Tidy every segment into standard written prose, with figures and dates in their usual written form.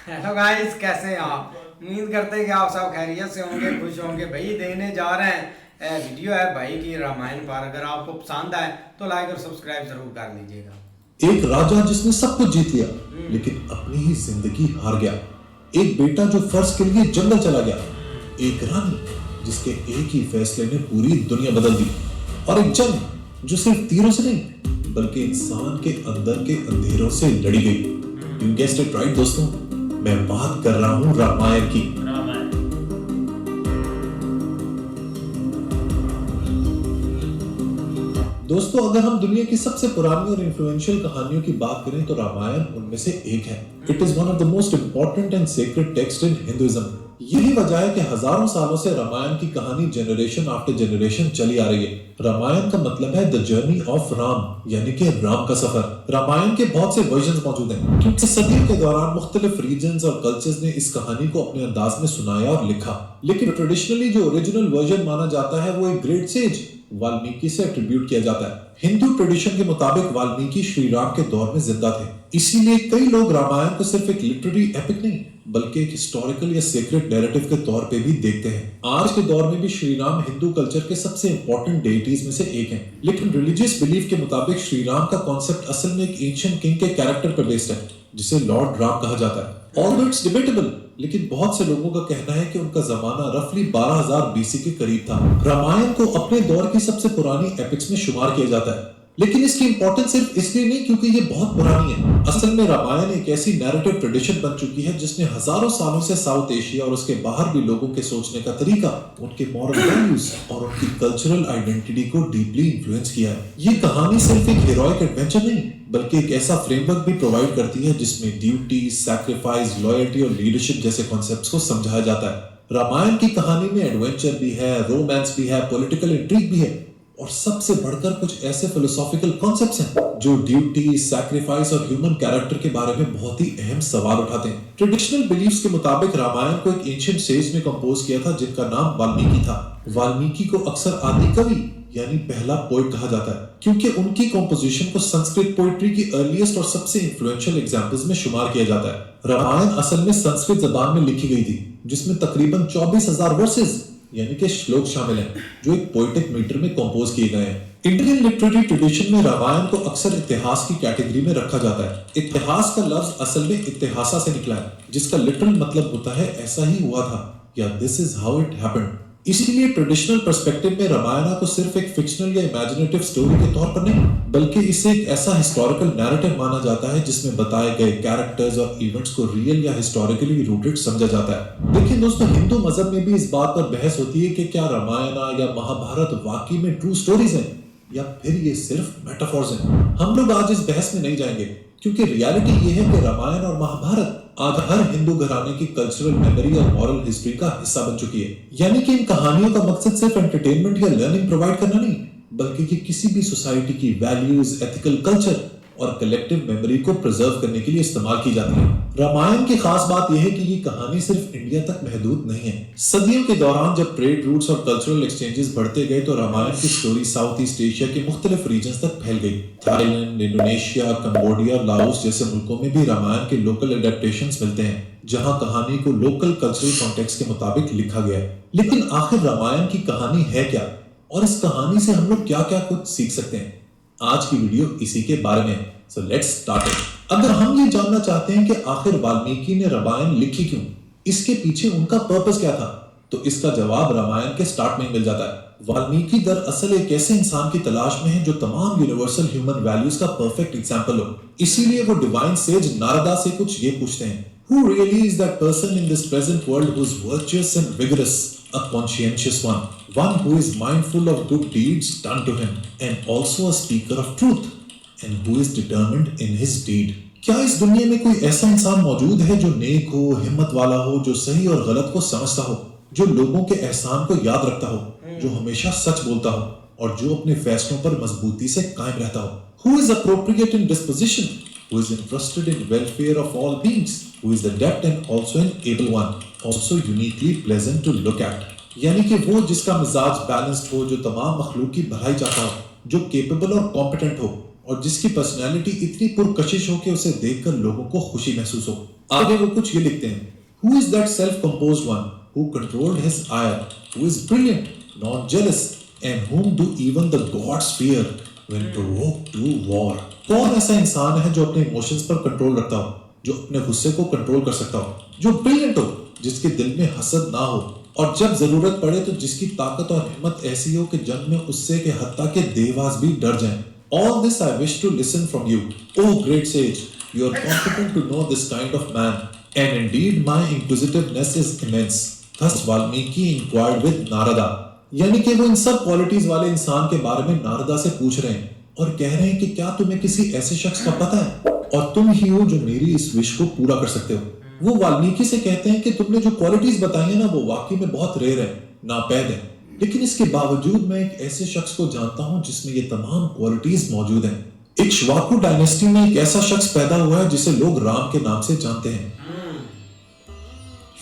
Hello guys, कैसे हैं आप? उम्मीद करते हैं कि आप सब खैरियत से होंगे, खुश होंगे। भाई देने जा रहे हैं वीडियो है भाई की रामायण पर। अगर आपको पसंद आए तो लाइक और सब्सक्राइब जरूर कर लीजिएगा। एक राजा जिसने सब कुछ जीत लिया लेकिन अपनी ही जिंदगी हार गया। एक बेटा जो फर्ज के लिए जंगल चला गया। एक रानी जिसके एक ही फैसले ने पूरी दुनिया बदल दी। और एक जंग जो सिर्फ तीरों से नहीं बल्कि इंसान के अंदर के अंधेरों से लड़ी गई। यू गेस्ड इट राइट दोस्तों, मैं बात कर रहा हूं रामायण की। दोस्तों, अगर हम दुनिया की सबसे पुरानी और इन्फ्लुएंशियल कहानियों की बात करें तो रामायण उनमें से एक है। It is one of the most important and sacred text in Hinduism. यही वजह है कि हजारों सालों से रामायण की कहानी जनरेशन आफ्टर जनरेशन चली आ रही है। रामायण का मतलब है द जर्नी ऑफ राम, यानी कि राम का सफर। रामायण के बहुत से वर्जन मौजूद हैं क्योंकि सदियों के दौरान मुख्तलिफ रीजन्स और कल्चर्स ने इस कहानी को अपने अंदाज में सुनाया और लिखा। लेकिन ट्रेडिशनली जो ओरिजिनल वर्जन माना जाता है वो एक ग्रेट सेज वाल्मीकि से एट्रीब्यूट किया जाता है। हिंदू ट्रेडिशन के मुताबिक वाल्मीकि श्री राम के दौर में जिंदा थे, इसीलिए कई लोग रामायण को सिर्फ एक लिटरेरी एपिक नहीं बल्कि एक हिस्टोरिकल या सेक्रेट नैरेटिव के तौर पे भी देखते हैं। आज के दौर में भी श्री राम हिंदू कल्चर के सबसे इंपॉर्टेंट डेइटीज में से एक हैं। लेकिन रिलीजियस बिलीफ के मुताबिक श्री राम का कॉन्सेप्ट असल में एक एंशिएंट किंग के कैरेक्टर पर बेस्ड है जिसे लॉर्ड राम कहा जाता है। ऑल्दो इट्स डिबेटेबल, लेकिन बहुत से लोगों का कहना है कि उनका जमाना रफली 12,000 बीसी के करीब था। रामायण को अपने दौर की सबसे पुरानी एपिक्स में शुमार किया जाता है, लेकिन इसकी इंपॉर्टेंस सिर्फ इसलिए नहीं क्योंकि ये बहुत पुरानी है। असल में रामायण एक ऐसी नैरेटिव ट्रेडिशन बन चुकी है जिसने हजारों सालों से साउथ एशिया और उसके बाहर भी लोगों के सोचने का तरीका, उनके मॉरल वैल्यूज और उनकी कल्चरल आइडेंटिटी को डीपली इन्फ्लुएंस किया है। ये कहानी सिर्फ एक हीरोइक एडवेंचर नहीं बल्कि एक ऐसा फ्रेमवर्क भी प्रोवाइड करती है जिसमें ड्यूटी, सैक्रिफाइस, लॉयल्टी और लीडरशिप जैसे कॉन्सेप्ट्स को समझाया जाता है। रामायण की कहानी में एडवेंचर भी है, रोमांस भी है, पॉलिटिकल इंट्रिग भी है और सबसे बढ़कर कुछ ऐसे फिलोसॉफिकल कॉन्सेप्ट्स हैं जो ड्यूटी, सैक्रिफाइस और ह्यूमन कैरेक्टर के बारे में बहुत ही अहम सवाल उठाते हैं। ट्रेडिशनल बिलीफ्स के मुताबिक रामायण को एक एंशिएंट सेज ने कंपोज किया था जिनका नाम वाल्मीकि था। वाल्मीकि को अक्सर आदि कवि यानी पहला पोएट कहा जाता है क्योंकि उनकी कंपोजिशन को संस्कृत पोएट्री की अर्लीस्ट और सबसे इंफ्लुएंशियल एग्जांपल्स में शुमार किया जाता है। रामायण असल में संस्कृत जबान में लिखी गई थी जिसमें तकरीबन 24,000 वर्सेस यानी कि श्लोक शामिल हैं जो एक पोएटिक मीटर में कंपोज किए गए हैं। इंडियन लिटरेरी ट्रेडिशन में रामायण को अक्सर इतिहास की कैटेगरी में रखा जाता है। इतिहास का लफ्ज असल में इतिहासा से निकला है जिसका लिटरल मतलब होता है ऐसा ही हुआ था या this is how it happened. इसीलिए ट्रेडिशनल पर्सपेक्टिव में रामायण को सिर्फ एक फिक्शनल या इमेजिनेटिव स्टोरी के तौर पर नहीं बल्कि इसे एक ऐसा हिस्टोरिकल नैरेटिव माना जाता है जिसमें बताए गए कैरेक्टर्स और इवेंट्स को रियल या हिस्टोरिकली रूटेड समझा जाता है। देखिए दोस्तों, हिंदू मजहब में भी इस बात पर बहस होती है कि क्या रामायण या महाभारत वाकई में ट्रू स्टोरीज हैं या फिर ये सिर्फ मेटाफॉर्स हैं। हम लोग आज इस बहस में नहीं जाएंगे क्योंकि रियलिटी ये है कि रामायण और महाभारत आज हर हिंदू घराने की कल्चरल मेमोरी और मॉरल हिस्ट्री का हिस्सा बन चुकी है। यानी कि इन कहानियों का मकसद सिर्फ एंटरटेनमेंट या लर्निंग प्रोवाइड करना नहीं बल्कि कि किसी भी सोसाइटी की वैल्यूज, एथिकल कल्चर और कलेक्टिव मेमोरी को प्रिजर्व करने के लिए इस्तेमाल की जाती है। रामायण की खास बात यह है कि ये कहानी सिर्फ इंडिया तक महदूद नहीं है। सदियों के दौरान जब ट्रेड रूट्स और कल्चरल एक्सचेंजेस बढ़ते गए तो रामायण की स्टोरी साउथ ईस्ट एशिया के मुख्तलिफ रीजन्स तक फैल गई। थाईलैंड, इंडोनेशिया, कंबोडिया और लाओस जैसे मुल्कों में भी रामायण के लोकल एडेप्टेशंस मिलते हैं जहां कहानी को लोकल कल्चरल कॉन्टेक्स्ट के मुताबिक लिखा गया है। लेकिन आखिर रामायण की कहानी है क्या और इस कहानी से हम लोग क्या क्या कुछ सीख सकते हैं? आज की वीडियो इसी के बारे में। So let's start it. अगर हम ये जानना चाहते हैं कि आखिर वाल्मीकि ने रामायण लिखी क्यों, इसके पीछे उनका पर्पस क्या था, तो इसका जवाब रामायण के स्टार्ट में मिल जाता है। वाल्मीकि दरअसल एक ऐसे इंसान की तलाश में है जो तमाम यूनिवर्सल ह्यूमन वैल्यूज का परफेक्ट एग्जांपल हो। इसीलिए वो डिवाइन सेज नारदा से कुछ ये पूछते हैं, Who really is that person in this present world who is virtuous and vigorous, a conscientious one who is mindful of good deeds done to him, and also a speaker of truth, and who is determined in his deed? क्या इस दुनिया में कोई ऐसा इंसान मौजूद है जो नेक हो, हिम्मत वाला हो, जो सही और गलत को समझता हो, जो लोगों के एहसान को याद रखता हो, जो हमेशा सच बोलता हो और जो अपने फैसलों पर मजबूती से कायम रहता हो? Who is appropriate in disposition, who is interested in welfare of all beings, who is the adept and also an able one, also uniquely pleasant to look at? यानी कि वो जिसका मिजाज बैलेंस्ड हो, जो तमाम मखलूक की भलाई चाहता हो, जो केपेबल और कॉम्पिटेंट हो और जिसकी पर्सनैलिटी इतनी पुरकशिश हो कि उसे देखकर लोगों को खुशी महसूस हो। आगे वो कुछ ये लिखते हैं, Who is that self-composed one who controlled his ire, who is brilliant, not jealous, and whom do even the gods fear when provoked to war? कौन ऐसा इंसान है जो अपने इमोशंस पर कंट्रोल रखता हो, जो अपने गुस्से को कंट्रोल कर सकता हो, जो ब्रिलियंट हो, जिसके दिल में हसद ना हो, और जब जरूरत पड़े तो जिसकी ताकत और हिम्मत ऐसी हो कि जंग में उससे के हत्ता के देवास भी डर जाएं। All this I wish to listen from you, O great sage. You are competent to know this kind of man, and indeed my inquisitiveness is immense. Thus Valmiki inquired with Narada. यानी कि वो इन सब qualities वाले इंसान के बारे में नारदा से पूछ रहे हैं और कह रहे हैं कि क्या तुम्हें किसी ऐसे शख्स का पता है और तुम ही हो जो मेरी इस विश को पूरा कर सकते हो। वो वाल्मीकि से कहते हैं कि तुमने जो क्वालिटीज बताई है ना वो वाकई में बहुत रेयर है, नापैद है, लेकिन इसके बावजूद मैं एक ऐसे शख्स को जानता हूं जिसमें ये तमाम क्वालिटीज मौजूद हैं। इक्ष्वाकु डायनेस्टी में एक ऐसा शख्स पैदा हुआ है जिसे लोग राम के नाम से जानते हैं।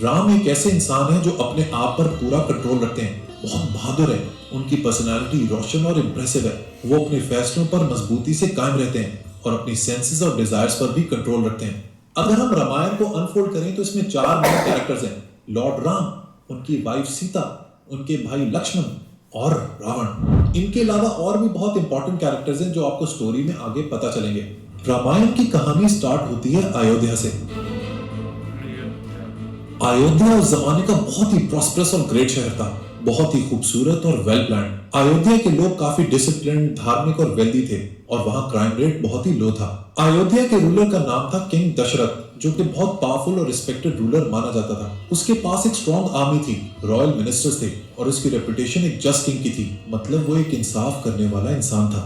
राम एक ऐसे इंसान है जो अपने आप पर पूरा कंट्रोल रखते हैं, बहुत बहादुर है, उनकी पर्सनालिटी रोशन और इंप्रेसिव है, वो अपने फैसलों पर मजबूती से कायम रहते हैं और अपनी सेंसेस और डिजायर्स पर भी कंट्रोल रखते हैं। अगर हम रामायण को अनफोल्ड करें तो इसमें 4 मेन कैरेक्टर्स हैं, लॉर्ड राम, उनकी वाइफ सीता, उनके भाई लक्ष्मण और रावण। इनके अलावा और भी बहुत इंपॉर्टेंट कैरेक्टर्स हैं जो आपको स्टोरी में आगे पता चलेंगे। रामायण की कहानी स्टार्ट होती है अयोध्या से। अयोध्या उस जमाने का बहुत ही प्रॉस्परस और ग्रेट शहर था, बहुत ही खूबसूरत और वेल प्लान्ड। अयोध्या के लोग काफी डिसिप्लिन, धार्मिक और वेल्दी थे और वहां क्राइम रेट बहुत ही लो था। अयोध्या के रूलर का नाम था किंग दशरथ, जो कि बहुत पावरफुल और रिस्पेक्टेड रूलर माना जाता था। उसके पास एक स्ट्रॉन्ग आर्मी थी, रॉयल मिनिस्टर्स थे और उसकी रेपुटेशन एक जस्ट किंग की थी, मतलब वो एक इंसाफ करने वाला इंसान था।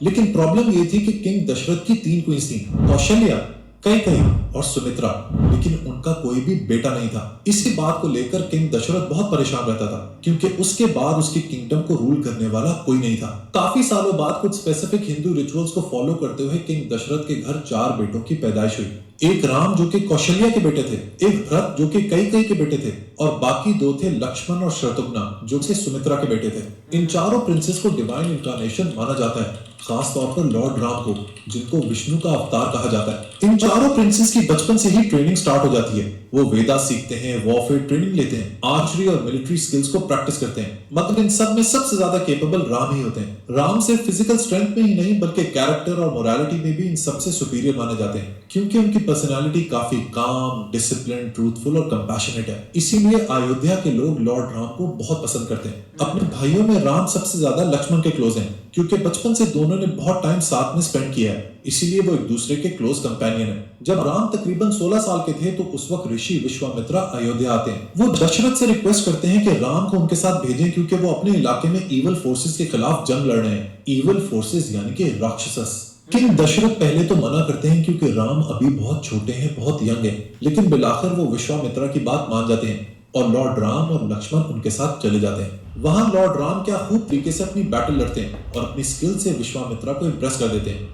लेकिन प्रॉब्लम ये थी कि किंग दशरथ की 3 क्वींस थी, कौशल्या, कैकेयी और सुमित्रा, लेकिन उनका कोई भी बेटा नहीं था। इसी बात को लेकर किंग दशरथ बहुत परेशान रहता था क्योंकि उसके बाद उसके किंगडम को रूल करने वाला कोई नहीं था। काफी सालों बाद कुछ स्पेसिफिक हिंदू रिचुअल्स को फॉलो करते हुए किंग दशरथ के घर 4 बेटों की पैदाइश हुई। एक राम जो कि कौशल्या के बेटे थे, एक भरत जो कि कैकेयी के बेटे थे और बाकी 2 थे लक्ष्मण और शत्रुघ्न जो कि सुमित्रा के बेटे थे। इन चारों प्रिंसेस को डिवाइन इंकारनेशन माना जाता है, खास तौर पर लॉर्ड राम को, जिनको विष्णु का अवतार कहा जाता है। इन चारों प्रिंसेस की बचपन से ही ट्रेनिंग स्टार्ट हो जाती है। वो वेदा सीखते हैं, वॉरफेयर ट्रेनिंग लेते हैं, आर्चरी और मिलिट्री स्किल्स को प्रैक्टिस करते हैं, मगर इन सब में सबसे ज्यादा केपेबल राम ही होते हैं। राम सिर्फ फिजिकल स्ट्रेंथ में ही नहीं बल्कि कैरेक्टर और मोरालिटी में भी इन सबसे सुपीरियर माने जाते हैं क्योंकि उनकी पर्सनालिटी काफी काम, डिसिप्लिन, ट्रूथफुल और कंपैशनेट है। इसीलिए अयोध्या के लोग लॉर्ड राम को बहुत पसंद करते हैं। अपने भाइयों में राम सबसे ज्यादा लक्ष्मण के क्लोज हैं क्योंकि बचपन से दोनों ने बहुत टाइम साथ में स्पेंड किया है, इसीलिए वो एक दूसरे के क्लोज कंपेनियन है। जब राम तकरीबन 16 साल के थे तो उस वक्त ऋषि विश्वामित्रा अयोध्या आते हैं। वो दशरथ से रिक्वेस्ट करते हैं कि राम को उनके साथ भेजें क्योंकि वो अपने इलाके में इविल फोर्सेस के खिलाफ जंग लड़ रहे हैं। इविल फोर्सेस यानी कि राक्षसस। किंग दशरथ पहले तो मना करते हैं क्योंकि राम अभी बहुत छोटे हैं, बहुत यंग हैं, लेकिन बिलाखिर वो विश्वामित्रा की बात मान जाते हैं और लॉर्ड राम और लक्ष्मण उनके साथ चले जाते हैं। वहां लॉर्ड राम क्या खूब तरीके से अपनी बैटल लड़ते हैं और अपनी स्किल से विश्वामित्रा को इम्प्रेस कर देते हैं।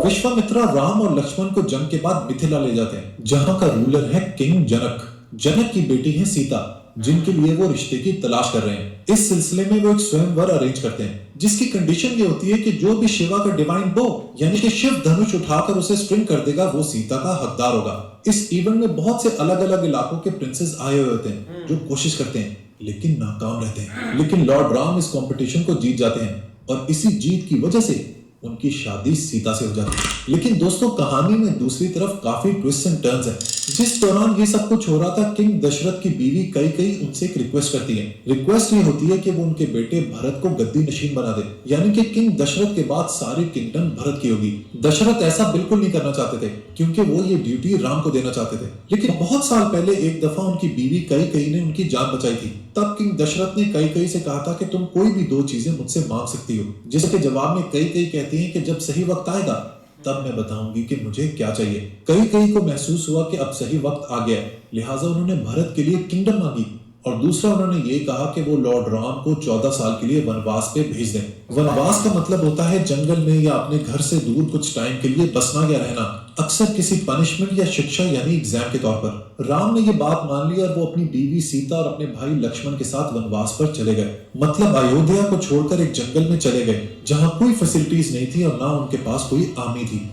विश्वामित्रा राम और लक्ष्मण को जंग के बाद मिथिला ले जाते हैं जहां का रूलर है किंग जनक। जनक की बेटी है सीता जिनके लिए वो रिश्ते की तलाश कर रहे हैं। इस सिलसिले में वो एक स्वयंवर अरेंज करते हैं जिसकी कंडीशन ये होती है कि जो भी शिवा का डिवाइन बो यानी कि शिव धनुष उठाकर उसे स्ट्रिंग कर देगा वो सीता का हकदार होगा। इस इवेंट में बहुत से अलग अलग इलाकों के प्रिंसेस आए हुए होते हैं जो कोशिश करते हैं लेकिन नाकाम रहते हैं। लेकिन लॉर्ड राम इस कंपटीशन को जीत जाते हैं और इसी जीत की वजह से उनकी शादी सीता से हो जाती है। लेकिन दोस्तों कहानी में दूसरी तरफ काफी ट्विस्ट एंड टर्न्स हैं। जिस दौरान ये सब कुछ हो रहा था किंग दशरथ की बीवी कैकेयी उनसे एक रिक्वेस्ट करती है। रिक्वेस्ट ये होती है कि वो उनके बेटे भरत को गद्दी नशीन बना दे, यानी कि किंग दशरथ के बाद सारी किंगडम भरत की होगी। दशरथ ऐसा बिल्कुल नहीं करना चाहते थे क्योंकि वो ये ड्यूटी राम को देना चाहते थे। लेकिन बहुत साल पहले एक दफा उनकी बीवी कैकेयी ने उनकी जान बचाई थी। तब किंग दशरथ ने कैकेयी से कहा था कि तुम कोई भी 2 चीजें मुझसे मांग सकती हो, जिसके जवाब में कैकेयी कहती है कि जब सही वक्त आएगा तब मैं बताऊंगी कि मुझे क्या चाहिए। कैकेयी को महसूस हुआ कि अब सही वक्त आ गया है, लिहाजा उन्होंने भरत के लिए किंगडम मांगी और दूसरा उन्होंने ये कहा कि वो लॉर्ड राम को 14 साल के लिए वनवास पे भेज दें। वनवास का मतलब होता है जंगल में या अपने घर से दूर कुछ टाइम के लिए बसना या रहना, अक्सर किसी पनिशमेंट या शिक्षा यानी एग्जाम के तौर पर। राम ने ये बात मान ली और वो अपनी बीवी सीता और अपने भाई लक्ष्मण के साथ वनवास पर चले गए। मतलब अयोध्या को छोड़कर एक जंगल में चले गए जहां कोई फैसिलिटीज नहीं थी और ना उनके पास कोई आर्मी थी।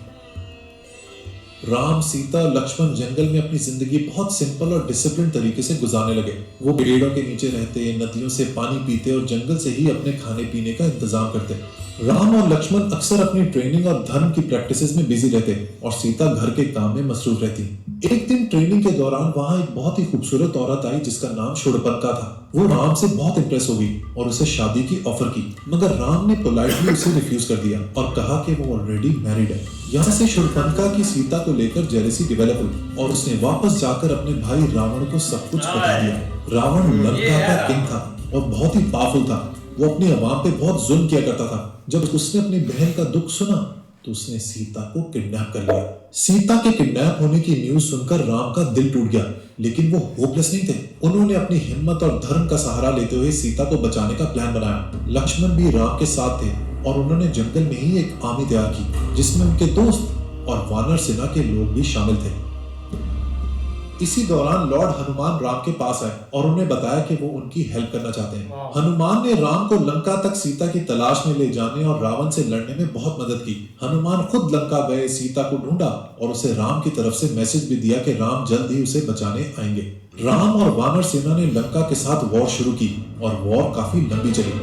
राम, सीता और लक्ष्मण जंगल में अपनी जिंदगी बहुत सिंपल और डिसिप्लिन तरीके से गुजारने लगे। वो पेड़ों के नीचे रहते, नदियों से पानी पीते और जंगल से ही अपने खाने पीने का इंतजाम करते। राम और लक्ष्मण अक्सर अपनी ट्रेनिंग और धर्म की प्रैक्टिसेस में बिजी रहते और सीता घर के काम में मसरूफ रहती। एक दिन ट्रेनिंग के दौरान वहां एक बहुत ही खूबसूरत औरत आई जिसका नाम शूर्पणखा था। वो राम से बहुत इंप्रेस हो गई और उसे शादी की ऑफर की, मगर राम ने पोलाइटली उसे रिफ्यूज कर दिया और कहा कि वो ऑलरेडी मैरिड है। यहाँ से शूर्पणखा की सीता को लेकर जेलसी डेवलप हुई और उसने वापस जाकर अपने भाई रावण को सब कुछ बता दिया। रावण लंका का किंग था और बहुत ही पावरफुल था। वो अपने अवाम पे बहुत जुल्म किया करता था। जब उसने अपनी बहन का दुख सुना तो उसने सीता को किडनैप कर लिया। सीता के किडनैप होने की न्यूज सुनकर राम का दिल टूट गया, लेकिन वो होपलेस नहीं थे। उन्होंने अपनी हिम्मत और धर्म का सहारा लेते हुए सीता को बचाने का प्लान बनाया। लक्ष्मण भी राम के साथ थे और उन्होंने जंगल में ही एक आर्मी तैयार की जिसमें उनके दोस्त और वानर सेना के लोग भी शामिल थे। इसी दौरान लॉर्ड हनुमान राम के पास आए और उन्हें बताया कि वो उनकी हेल्प करना चाहते हैं। हनुमान ने राम को लंका तक सीता की तलाश में ले जाने और रावण से लड़ने में बहुत मदद की। हनुमान खुद लंका गए, सीता को ढूंढा और उसे राम की तरफ से मैसेज भी दिया कि राम जल्द ही उसे बचाने आएंगे। राम और वानर सेना ने लंका के साथ वॉर शुरू की और वॉर काफी लंबी चली,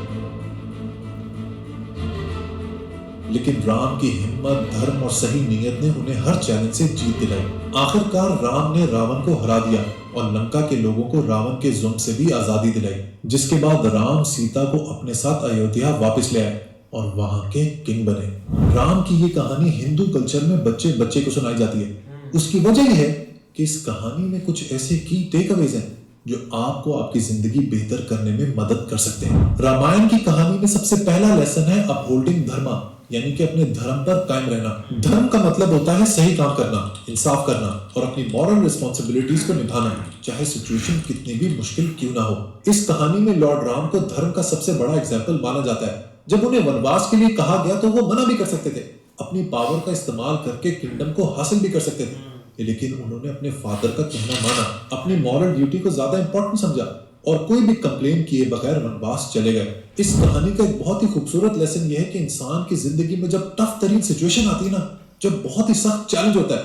लेकिन राम की हिम्मत, धर्म और सही नीयत ने उन्हें हर चैलेंज से जीत दिलाई। आखिरकार राम ने रावण को हरा दिया और लंका के लोगों को रावण के जुल्म से भी आजादी दिलाई, जिसके बाद राम सीता को अपने साथ अयोध्या वापस ले आए और वहां के किंग बने। राम की ये कहानी हिंदू कल्चर में बच्चे बच्चे को सुनाई जाती है। उसकी वजह यह है कि इस कहानी में कुछ ऐसे की टेकअवेज हैं जो आपको आपकी जिंदगी बेहतर करने में मदद कर सकते हैं। रामायण की कहानी में सबसे पहला लेसन है अपहोल्डिंग धर्मा, यानी कि अपने धर्म पर कायम रहना। धर्म का मतलब होता है सही काम करना, इंसाफ करना और अपनी मॉरल रिस्पॉन्सिबिलिटीज को निभाना, चाहे सिचुएशन कितनी भी मुश्किल क्यों ना हो। इस कहानी में लॉर्ड राम को धर्म का सबसे बड़ा एग्जाम्पल माना जाता है। जब उन्हें वनवास के लिए कहा गया तो वो मना भी कर सकते थे, अपनी पावर का इस्तेमाल करके किंगडम को हासिल भी कर सकते थे, लेकिन उन्होंने अपने फादर का कहना माना, अपनी मॉरल ड्यूटी को ज्यादा इंपॉर्टेंट समझा और कोई भी कंप्लेन किए बगैर वनवास चले गए। इस कहानी का एक बहुत ही खूबसूरत लेसन यह है कि इंसान की जिंदगी में जब टफ तरीन सिचुएशन आती है ना, जब बहुत ही सख्त चैलेंज होता है,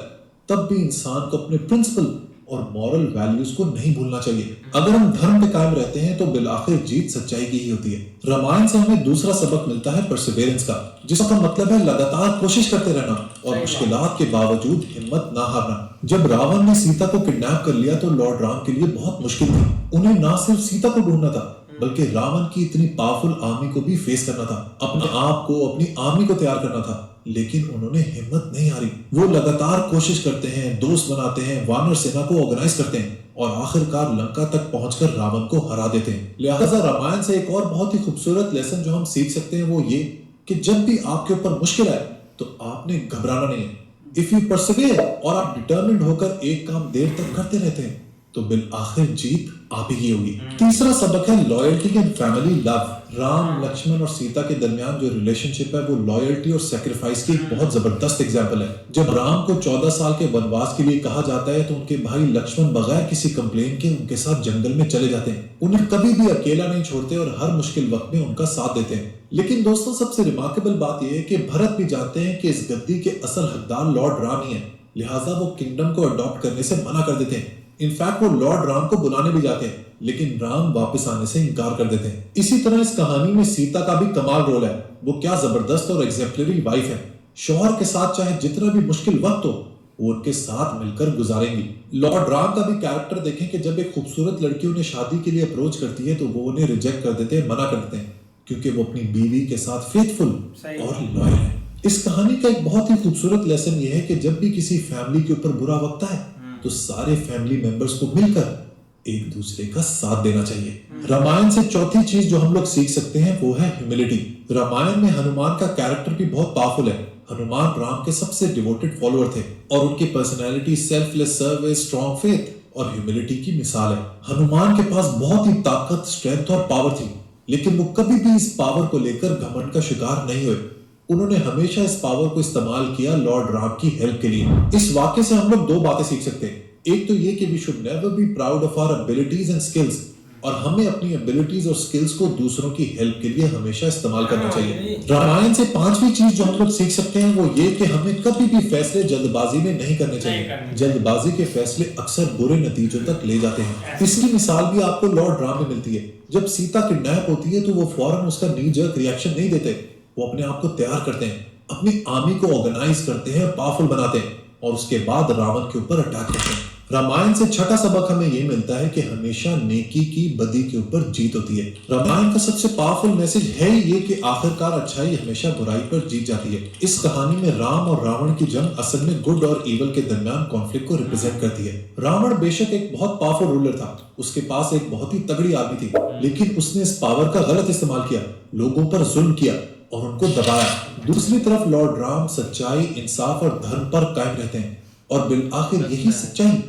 तब भी इंसान को अपने प्रिंसिपल और मॉरल वैल्यूज को नहीं भूलना चाहिए। अगर हम धर्म पे कायम रहते हैं तो बिलाखिर जीत सच्चाई की ही होती है। रामायण से हमें दूसरा सबक मिलता है परसिवेरेंस का, जिसका मतलब है लगातार कोशिश करते रहना और मुश्किलात के बावजूद हिम्मत ना हारना। जब रावण ने सीता को किडनैप कर लिया तो लॉर्ड राम के लिए बहुत मुश्किल थी। उन्हें ना सिर्फ सीता को ढूंढना था बल्कि रावण की इतनी पावरफुल आर्मी को भी फेस करना था, अपने आप को, अपनी आर्मी को तैयार करना था। लेकिन उन्होंने हिम्मत नहीं हारी। वो लगातार कोशिश करते हैं, दोस्त बनाते हैं, वानर सेना को ऑर्गेनाइज करते हैं और आखिरकार लंका तक पहुंचकर रावण को हरा देते हैं। लिहाजा रामायण से एक और बहुत ही खूबसूरत लेसन जो हम सीख सकते हैं वो ये कि जब भी आपके ऊपर मुश्किल आए तो आपने घबराना नहीं है। इफ यू परसिवियर और आप डिटर्मिन्ड होकर एक काम देर तक करते रहते हैं तो बिल आखिर जीत आप ही की होगी। तीसरा सबक है loyalty and family love. Ram, Lakshman और सीता के दरमियान जो रिलेशनशिप है वो लॉयल्टी और सैक्रिफाइस की एक बहुत जबरदस्त एग्जांपल है। जब राम को 14 साल के वनवास के लिए कहा जाता है तो उनके भाई लक्ष्मण बगैर किसी कंप्लेन के उनके साथ जंगल में चले जाते हैं। उन्हें कभी भी अकेला नहीं छोड़ते और हर मुश्किल वक्त में उनका साथ देते हैं। लेकिन दोस्तों, सबसे रिमार्केबल बात यह है कि भरत भी जानते हैं कि इस गद्दी के असल हकदार लॉर्ड राम ही है, लिहाजा वो किंगडम को अडॉप्ट करने से मना कर देते हैं। इनफैक्ट वो लॉर्ड राम को बुलाने भी जाते हैं, लेकिन राम वापस आने से इनकार कर देते हैं। इसी तरह इस कहानी में सीता का भी कमाल रोल है। वो क्या जबरदस्त और एग्जेम्पलरी वाइफ है। शौहर के साथ चाहे जितना भी मुश्किल वक्त हो वो उनके साथ मिलकर गुजारेंगी। लॉर्ड राम का भी कैरेक्टर देखें कि जब एक खूबसूरत लड़की उन्हें शादी के लिए अप्रोच करती है तो वो उन्हें रिजेक्ट कर देते हैं, मना कर देते हैं, क्योंकि वो अपनी बीवी के साथ फेथफुल और लॉयल है। इस कहानी का एक बहुत ही खूबसूरत लेसन ये है कि जब भी किसी फैमिली के ऊपर बुरा वक्त आए तो सारे फैमिली मेंबर्स को मिलकर एक दूसरे का साथ देना चाहिए। रामायण से चौथी चीज जो हम लोग सीख सकते हैं वो है ह्यूमिलिटी। रामायण में हनुमान का कैरेक्टर भी बहुत पावरफुल है। हनुमान राम के सबसे डिवोटेड फॉलोअर थे और उनकी personality selfless service, strong faith और ह्यूमिलिटी की मिसाल है। हनुमान के पास बहुत ही ताकत, स्ट्रेंथ और पावर थी, लेकिन वो कभी भी इस पावर को लेकर घमंड का शिकार नहीं हुए। उन्होंने हमेशा इस पावर को इस्तेमाल किया लॉर्ड राम की हेल्प के लिए। इस वाक्य से हम लोग दो बातें सीख सकते हैं। एक तो ये कि we should never be proud of our abilities and skills, और हमें अपनी एबिलिटीज और स्किल्स को दूसरों की हेल्प के लिए हमेशा इस्तेमाल करना चाहिए। रामायण से पांचवी चीज जो हम लोग सीख सकते हैं वो ये कि हमें कभी भी फैसले जल्दबाजी में नहीं करने चाहिए। जल्दबाजी के फैसले अक्सर बुरे नतीजों तक ले जाते हैं। इसकी मिसाल भी आपको लॉर्ड राम में मिलती है। जब सीता किडनैप होती है तो वो फौरन उसका नी जर्क रिएक्शन नहीं देते। वो अपने आप को तैयार करते हैं, अपनी आर्मी को ऑर्गेनाइज करते हैं, पावरफुल बनाते हैं और उसके बाद रावण के ऊपर अटैक करते हैं। रामायण से छठा सबक हमें ये मिलता है कि हमेशा नेकी की बदी के ऊपर जीत होती है। रामायण का सबसे पावरफुल मैसेज है ये कि आखिरकार अच्छाई हमेशा बुराई पर जीत जाती है। इस कहानी में राम और रावण की जंग असल में गुड और इवल के दरमियान कॉन्फ्लिक्ट को रिप्रेजेंट करती है। रावण बेशक एक बहुत पावरफुल रूलर था, उसके पास एक बहुत ही तगड़ी आर्मी थी, लेकिन उसने इस पावर का गलत इस्तेमाल किया, लोगों पर जुल्म किया और उनको दबाया। दूसरी तरफ लॉर्ड राम सच्चाई, इंसाफ और धर्म पर कायम रहते हैं और बिल आखिर यही सच्चाई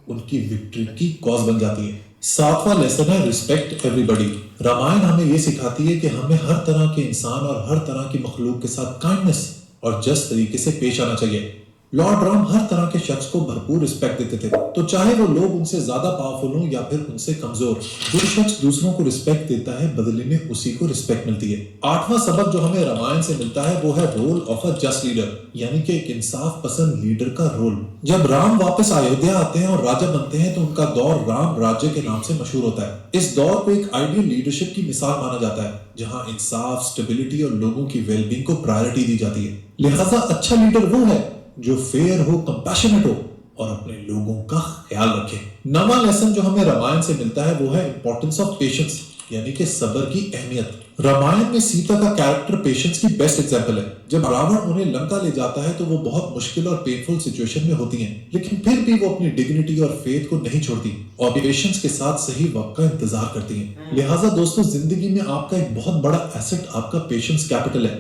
उनकी विक्ट्री की कॉज बन जाती है। सातवां लेसन है रिस्पेक्ट एवरीबॉडी। रामायण हमें यह सिखाती है कि हमें हर तरह के इंसान और हर तरह की मखलूक के साथ काइंडनेस और जस्ट तरीके से पेश आना चाहिए। लॉर्ड राम हर तरह के शख्स को भरपूर रिस्पेक्ट देते थे, तो चाहे वो लोग उनसे ज्यादा पावरफुल हो या फिर उनसे कमजोर। जो शख्स दूसरों को रिस्पेक्ट देता है बदले में उसी को रिस्पेक्ट मिलती है। आठवां सबक जो हमें रामायण से मिलता है वो है role of a just leader, यानी कि एक इंसाफ पसंद लीडर का रोल। जब राम वापस अयोध्या आते हैं और राजा बनते हैं तो उनका दौर राम राज्य के नाम से मशहूर होता है। इस दौर को एक आइडियल लीडरशिप की मिसाल माना जाता है, जहां इंसाफ, स्टेबिलिटी और लोगों की वेलबींग को प्रायोरिटी दी जाती है। लिहाजा अच्छा लीडर वो है जो फेयर हो, कंपैशनेट हो और अपने लोगों का ख्याल रखे। नवा लेसन जो हमें रामायण से मिलता है वो है इंपॉर्टेंस ऑफ पेशेंस, यानी कि सब्र की अहमियत। रामायण में सीता का कैरेक्टर पेशेंस की बेस्ट एग्जांपल है। जब रावण उन्हें लंका ले जाता है तो वो बहुत मुश्किल और पेनफुल सिचुएशन में होती हैं, लेकिन फिर भी वो अपनी डिग्निटी और फेथ को नहीं छोड़ती और पेशेंस के साथ सही वक्त का इंतजार करती हैं। लिहाजा दोस्तों, जिंदगी में आपका एक बहुत बड़ा एसेट आपका पेशेंस कैपिटल है।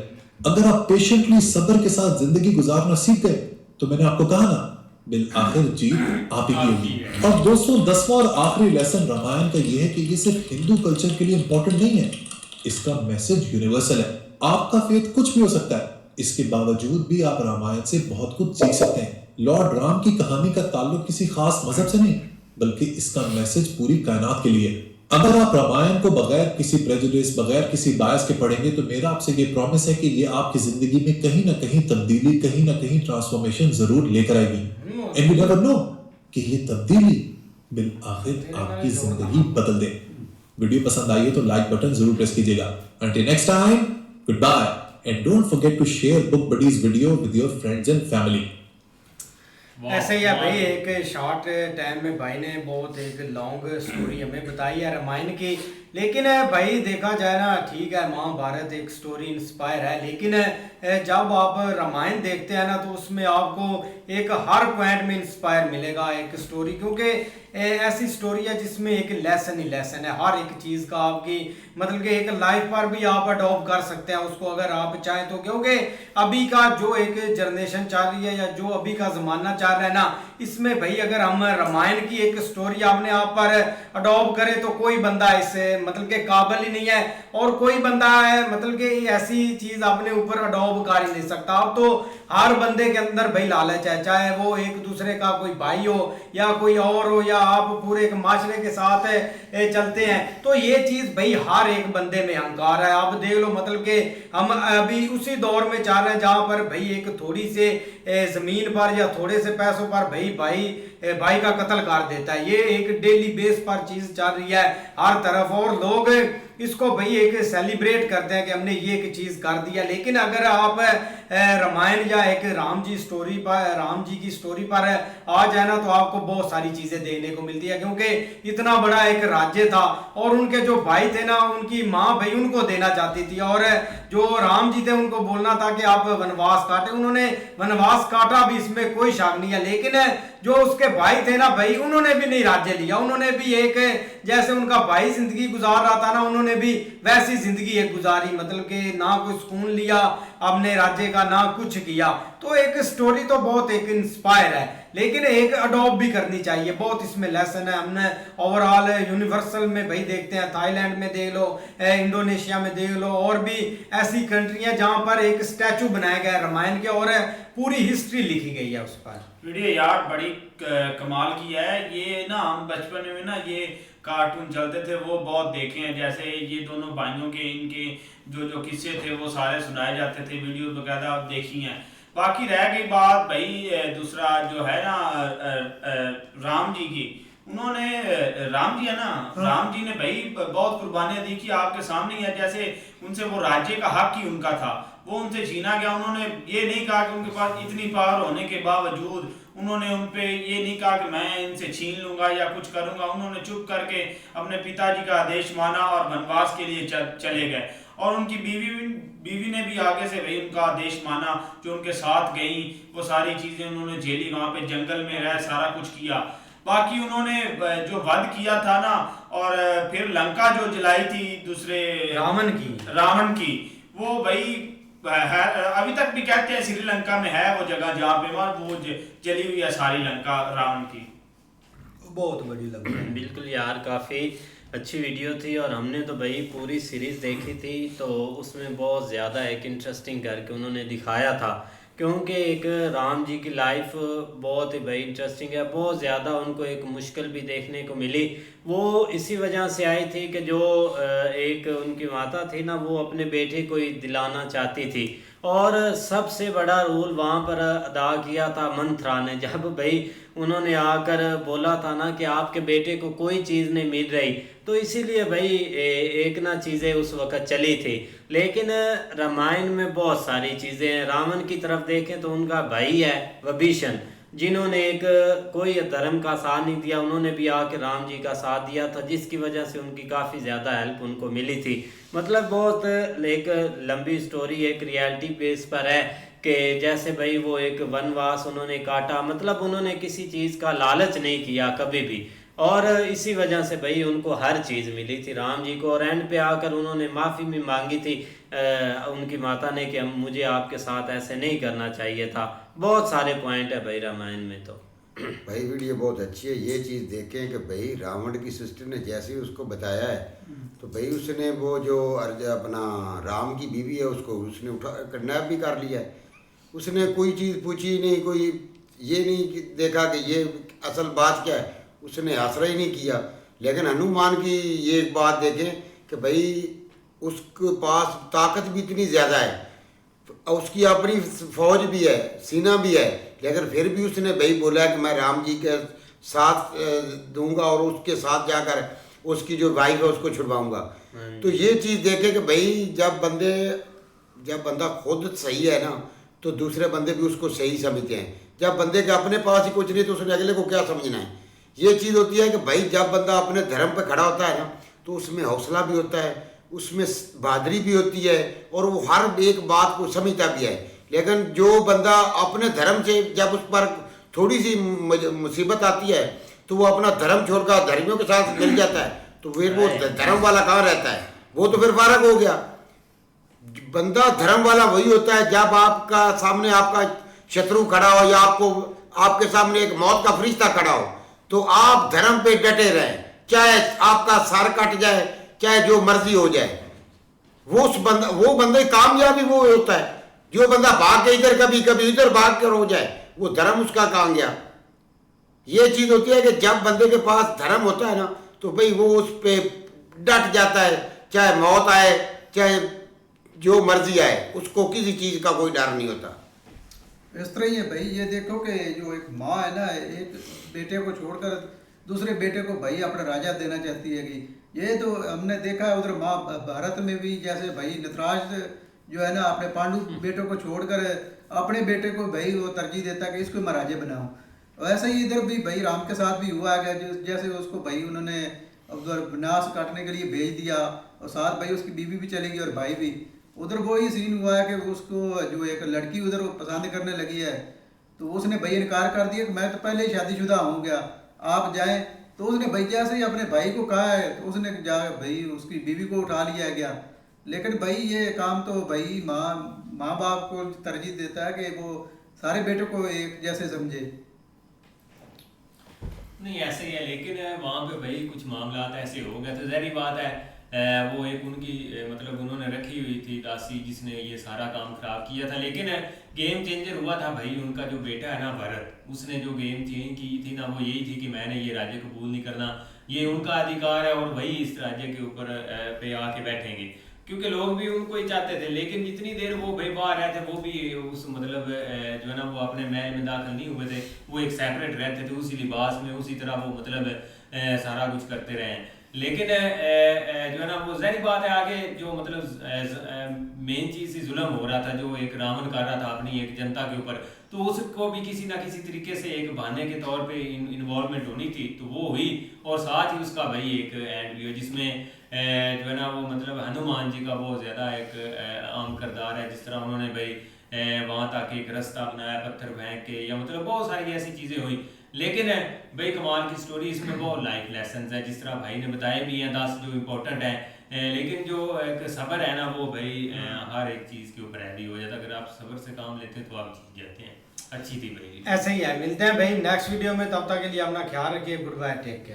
अगर आप पेशेंटली सब्र के साथ जिंदगी गुजारना सीख गए तो मैंने आपको कहा ना, बिल आखिर जीत आप ही की होगी। और दोस्तों, 10वां और आखिरी लेसन रामायण का यह है कि ये सिर्फ हिंदू कल्चर के लिए इंपॉर्टेंट नहीं है, इसका मैसेज यूनिवर्सल है। आपका फेथ कुछ भी हो सकता है, इसके बावजूद भी आप रामायण से बहुत कुछ सीख सकते हैं। लॉर्ड राम की कहानी का ताल्लुक किसी खास मजहब से नहीं, बल्कि इसका मैसेज पूरी कायनात के लिए। अगर आप रामायण को बगैर किसी प्रेजुडिस, बगैर किसी बायस के पढ़ेंगे तो मेरा आपसे ये प्रॉमिस है कि ये आपकी जिंदगी में कहीं ना कहीं तब्दीली, कहीं ना कहीं ट्रांसफॉर्मेशन जरूर लेकर आएगी। एंड यू नेवर नो कि ये तब्दीली बिल आखिर आपकी जिंदगी बदल दे। वीडियो पसंद आई हो तो लाइक बटन जरूर प्रेस कीजिएगा। Until next time, goodbye and don't forget to share book buddies video with your friends and family. ऐसे ही है भाई, एक शॉर्ट टाइम में भाई ने बहुत एक लॉन्ग स्टोरी हमें बताई है रामायण की। लेकिन भाई देखा जाए ना, ठीक है महाभारत एक स्टोरी इंस्पायर है, लेकिन जब आप रामायण देखते हैं ना तो उसमें आपको एक हर पॉइंट में इंस्पायर मिलेगा एक स्टोरी, क्योंकि ऐसी स्टोरी है जिसमें एक लेसन ही लेसन है हर एक चीज़ का। आपकी मतलब कि एक लाइफ पर भी आप अडॉप्ट कर सकते हैं उसको अगर आप चाहें तो, क्योंकि अभी का जो एक जनरेशन चल रही है या जो अभी का ज़माना चल रहा है ना, इसमें भाई अगर हम रामायण की एक स्टोरी अपने आप पर अडॉप्ट करें तो कोई बंदा इससे मतलब के काबिल ही नहीं है, और कोई बंदा है मतलब कि ऐसी चीज़ अपने ऊपर अडॉप्ट कर ही नहीं सकता। अब तो हर बंदे के अंदर भाई लालच है, चाहे वो एक दूसरे का कोई भाई हो या कोई और हो, या आप पूरे एक माशरे के साथ चलते हैं, तो ये चीज़ भाई हर एक बंदे में अहंकार है। आप देख लो मतलब कि हम अभी उसी दौर में चल रहे हैं जहाँ पर भाई एक थोड़ी से ज़मीन पर या थोड़े से पैसों पर भाई का कत्ल कर देता है। ये एक डेली बेस पर चीज़ चल रही है हर तरफ, और लोग इसको भाई एक सेलिब्रेट करते हैं कि हमने ये एक चीज़ कर दिया। लेकिन अगर आप रामायण या एक राम जी की स्टोरी पर आ जाए ना तो आपको बहुत सारी चीज़ें देखने को मिलती है, क्योंकि इतना बड़ा एक राज्य था और उनके जो भाई थे ना, उनकी माँ भाई उनको देना चाहती थी, और जो राम जी थे उनको बोलना था कि आप वनवास काटे। उन्होंने वनवास काटा भी, इसमें कोई शक नहीं है, लेकिन जो उसके भाई थे ना भाई, उन्होंने भी नहीं राज्य लिया। उन्होंने भी एक जैसे उनका भाई जिंदगी गुजार रहा था ना, उन्होंने उन्होंने भी वैसी जिंदगी एक गुजारी, मतलब कि ना कोई सुकून लिया अपने राज्य का, ना कुछ किया। तो एक स्टोरी तो बहुत एक इंस्पायर है, लेकिन एक अडॉप्ट भी करनी चाहिए, बहुत इसमें लेसन है। हमने ओवरऑल यूनिवर्सल में भाई देखते हैं, थाईलैंड में देख लो, इंडोनेशिया में देख लो, और भी ऐसी कंट्रियां जहां पर एक स्टैचू बनाया गया है रामायण के और पूरी हिस्ट्री लिखी गई है उस पर। वीडियो यार बड़ी कमाल की है ये ना। हम बचपन में ना ये कार्टून चलते थे वो बहुत देखे हैं, जैसे ये दोनों भाइयों के इनके जो किस्से थे वो सारे सुनाए जाते थे, वीडियो वगैरह आप देखी हैं। बाकी रह गई बात भाई दूसरा जो है ना राम जी की, उन्होंने राम जी है ना, राम जी ने भाई बहुत कुर्बानियां दी कि आपके सामने ही है। जैसे उनसे वो राज्य का हक ही उनका था, वो उनसे छीना गया। उन्होंने ये नहीं कहा कि उनके पास इतनी पावर होने के बावजूद उन्होंने उन पे ये नहीं कहा कि मैं इनसे छीन लूंगा या कुछ करूंगा। उन्होंने चुप करके अपने पिताजी का आदेश माना और वनवास के लिए चले गए। और उनकी बीवी ने भी आगे से भाई उनका आदेश माना, जो उनके साथ गई, वो सारी चीजें उन्होंने झेली, वहां पे जंगल में रह सारा कुछ किया। बाकी उन्होंने जो वध किया था ना, और फिर लंका जो जलाई थी दूसरे रावण की वो भाई है, अभी तक भी कहते हैं श्रीलंका में है वो जगह जहाँ पे वो जली हुई है सारी लंका रावण की। बहुत बड़ी लगी बिल्कुल यार, काफ़ी अच्छी वीडियो थी और हमने तो भाई पूरी सीरीज़ देखी थी, तो उसमें बहुत ज़्यादा एक इंटरेस्टिंग करके उन्होंने दिखाया था, क्योंकि एक राम जी की लाइफ बहुत ही भाई इंटरेस्टिंग है। बहुत ज़्यादा उनको एक मुश्किल भी देखने को मिली, वो इसी वजह से आई थी कि जो एक उनकी माता थी ना, वो अपने बेटे को ही दिलाना चाहती थी। और सबसे बड़ा रोल वहाँ पर अदा किया था मंथरा ने, जब भाई उन्होंने आकर बोला था ना कि आपके बेटे को कोई चीज़ नहीं मिल रही, तो इसीलिए भाई एक ना चीज़ें उस वक़्त चली थी। लेकिन रामायण में बहुत सारी चीज़ें हैं। रावण की तरफ देखें तो उनका भाई है विभीषण, जिन्होंने एक कोई धर्म का साथ नहीं दिया, उन्होंने भी आके राम जी का साथ दिया था, जिसकी वजह से उनकी काफ़ी ज़्यादा हेल्प उनको मिली थी। मतलब बहुत एक लंबी स्टोरी एक रियलिटी बेस पर है कि जैसे भाई वो एक वनवास उन्होंने काटा, मतलब उन्होंने किसी चीज़ का लालच नहीं किया कभी भी, और इसी वजह से भाई उनको हर चीज़ मिली थी राम जी को। और एंड पे आकर उन्होंने माफ़ी भी मांगी थी उनकी माता ने कि मुझे आपके साथ ऐसे नहीं करना चाहिए था। बहुत सारे पॉइंट है भाई रामायण में। तो भाई वीडियो बहुत अच्छी है, ये चीज़ देखें कि भाई रावण की सिस्टर ने जैसे ही उसको बताया है, तो भाई उसने वो जो अपना राम की बीवी है उसको उसने उठा किडनैप भी कर लिया है। उसने कोई चीज़ पूछी नहीं, कोई ये नहीं देखा कि ये असल बात क्या है, उसने आसरा ही नहीं किया। लेकिन हनुमान की ये एक बात देखें कि भाई उसके पास ताकत भी इतनी ज़्यादा है, उसकी अपनी फौज भी है, सेना भी है, लेकिन फिर भी उसने भाई बोला कि मैं राम जी के साथ दूंगा और उसके साथ जाकर उसकी जो वाइफ है उसको छुड़वाऊंगा। तो ये चीज़ देखे कि भाई जब बंदा खुद सही है ना, तो दूसरे बंदे भी उसको सही समझते हैं। जब बंदे के अपने पास ही कुछ नहीं तो उसने अगले को क्या समझना है। ये चीज़ होती है कि भाई जब बंदा अपने धर्म पे खड़ा होता है ना, तो उसमें हौसला भी होता है, उसमें बहादुरी भी होती है, और वो हर एक बात को समझता भी है। लेकिन जो बंदा अपने धर्म से जब उस पर थोड़ी सी मुसीबत आती है तो वो अपना धर्म छोड़कर धर्मियों के साथ मिल जाता है, तो फिर वो धर्म वाला कहाँ रहता है, वो तो फिर फारग हो गया। बंदा धर्म वाला वही होता है जब आपका सामने आपका शत्रु खड़ा हो या आपके सामने एक मौत का फरिश्ता खड़ा हो, तो आप धर्म पे डटे रहें, चाहे आपका सर कट जाए, चाहे जो मर्जी हो जाए। वो बंदे कामयाबी वो होता है। जो बंदा भाग के इधर कभी इधर भाग कर हो जाए, वो धर्म उसका कहाँ गया। ये चीज होती है कि जब बंदे के पास धर्म होता है ना, तो भाई वो उस पे डट जाता है, चाहे मौत आए चाहे जो मर्जी आए, उसको किसी चीज का कोई डर नहीं होता। इस तरह ही है भाई। ये देखो कि जो एक माँ है ना, एक बेटे को छोड़कर दूसरे बेटे को भाई अपना राजा देना चाहती है कि ये तो हमने देखा है उधर माँ भारत में भी, जैसे भाई नटराज जो है ना अपने पांडु बेटों को छोड़कर अपने बेटे को भाई वो तरजीह देता है कि इसको मैं राजा बनाऊं। वैसे ही इधर भी भाई राम के साथ भी हुआ है, जैसे उसको भाई उन्होंने उधर नाश काटने के लिए भेज दिया और साथ भाई उसकी बीवी भी चली गई और भाई भी। उधर वो ही सीन हुआ है कि उसको जो एक लड़की उधर पसंद करने लगी है, तो उसने भाई इनकार कर दिया कि मैं तो पहले ही शादीशुदा हो गया, आप जाएं तो उसने भाई जैसे ही अपने भाई को कहा है तो उसने जा भाई उसकी बीवी को उठा लिया गया। लेकिन भाई ये काम तो भाई माँ बाप को तरजीह देता है कि वो सारे बेटों को एक जैसे समझे। नहीं ऐसे ही है, लेकिन वहाँ पे भाई कुछ मामला ऐसे हो गए तो ज़ाहिर बात है वो एक उनकी मतलब उन्होंने रखी हुई थी दासी जिसने ये सारा काम खराब किया था। लेकिन गेम चेंजर हुआ था भाई उनका जो बेटा है ना भरत, उसने जो गेम चेंज की थी ना वो यही थी कि मैंने ये राज्य कबूल नहीं करना, ये उनका अधिकार है और वही इस राज्य के ऊपर पे आके बैठेंगे, क्योंकि लोग भी उनको ही चाहते थे। लेकिन जितनी देर वो भाई बाहर रहे थे वो भी उस मतलब जो है ना वो अपने महल में दाखिल नहीं हुए थे, वो एक सेपरेट रहते थे उसी लिबास में, उसी तरह वो मतलब सारा कुछ करते रहे। लेकिन जो है ना वो ज़ाहिर बात है आगे जो मतलब मेन चीज़ ही जुल्म हो रहा था जो एक रावण कर रहा था अपनी एक जनता के ऊपर, तो उसको भी किसी ना किसी तरीके से एक बहाने के तौर पे इन्वॉल्वमेंट होनी थी तो वो हुई। और साथ ही उसका भाई एक एंड भी हो जिसमें जो है ना वो मतलब हनुमान जी का बहुत ज़्यादा एक अहम किरदार है, जिस तरह उन्होंने भाई वहाँ तक एक रास्ता बनाया पत्थर फेंक के, या मतलब बहुत सारी ऐसी चीज़ें हुई। लेकिन भाई कमाल की स्टोरी, इसमें बहुत लाइफ लेसन है जिस तरह भाई ने बताए भी हैं 10 जो इम्पोर्टेंट है। लेकिन जो एक सब्र है ना वो भाई हर एक चीज़ के ऊपर हैवी हो जाता है, अगर आप सब्र से काम लेते हैं तो आप जीत जाते हैं। अच्छी थी भाई। ऐसे ही है, मिलते हैं भाई नेक्स्ट वीडियो में, तब तक के लिए अपना ख्याल रखिए, गुड बाय, टेक केयर।